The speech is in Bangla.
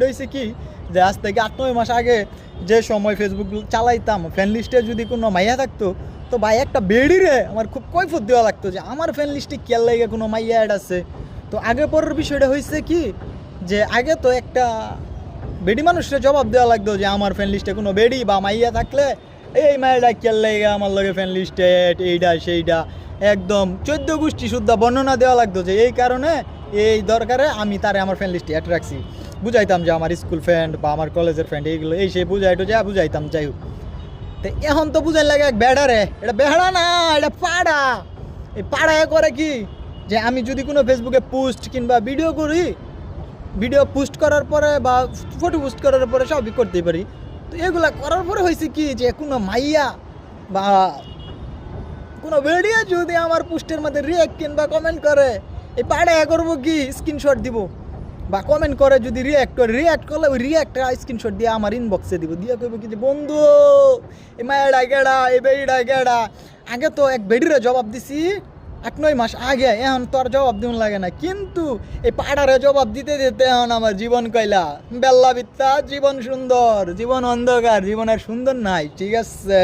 হয়েছে কি যে আজ থেকে 8-9 মাস আগে যে সময় ফেসবুক চালাইতাম, ফ্রেন্ড লিস্টে যদি কোনো মাইয়া থাকতো তো ভাই একটা বেড়ি রে আমার খুব কৈফত দেওয়া লাগতো যে আমার ফ্রেন্ড লিস্টে কেয়ার লাগে কোনো মাইয়া অ্যাড আছে। তো আগে পরের বিষয়টা হয়েছে কি যে আগে তো একটা বেডি মানুষের জবাব দেওয়া লাগতো যে আমার ফ্রেন্ড লিস্টে কোনো বেডি বা মাইয়া থাকলে এই মাইয়াটা কেয়ার লাগে আমার লগে ফ্রেন্ড লিস্টে এইটা সেইটা একদম 14 গোষ্ঠী শুদ্ধ বর্ণনা দেওয়া লাগতো যে এই কারণে এই দরকারে আমি তারে আমার ফ্রেন্ড লিস্টে অ্যাড রাখছি। বুঝাইতাম যে আমার স্কুল ফ্রেন্ড বা আমার কলেজের ফ্রেন্ড এইগুলো এই সে বুঝাইতো যা বুঝাইতাম যাই হোক। তো এখন তো বুঝাই লাগে এক বেড়া রে, এটা বেড়া না এটা পাড়া। এই পাড়ায় করে কি যে আমি যদি কোনো ফেসবুকে পোস্ট কিংবা ভিডিও করি, ভিডিও পোস্ট করার পরে বা ফটো পোস্ট করার পরে সবই করতেই পারি। তো এগুলা করার পরে হয়েছে কি যে কোনো মাইয়া বা কোনো ভিডিও যদি আমার পোস্টের মধ্যে রিয়াক্ট কিংবা কমেন্ট করে, এই পাড়ায় করবো কি স্ক্রিনশট দিব বা কমেন্ট করে যদি রিয়াক্ট করলে ওই রিয়াক্টটা স্ক্রিনশট দিয়ে আমার ইনবক্সে দিব, দিয়ে কইব কি যে বন্ধু এই মায়েরা গেড়া এই বেড়িটা গেড়া। আগে তো এক বেড়িরে জবাব দিছি 8-9 মাস আগে, এখন তো আর জবাব দিন লাগে না। কিন্তু এই পাড়ারে জবাব দিতে দিতে এখন আমার জীবন কইলা বেল্লা বিত্তা, জীবন সুন্দর জীবন অন্ধকার, জীবন আর সুন্দর নাই। ঠিক আছে।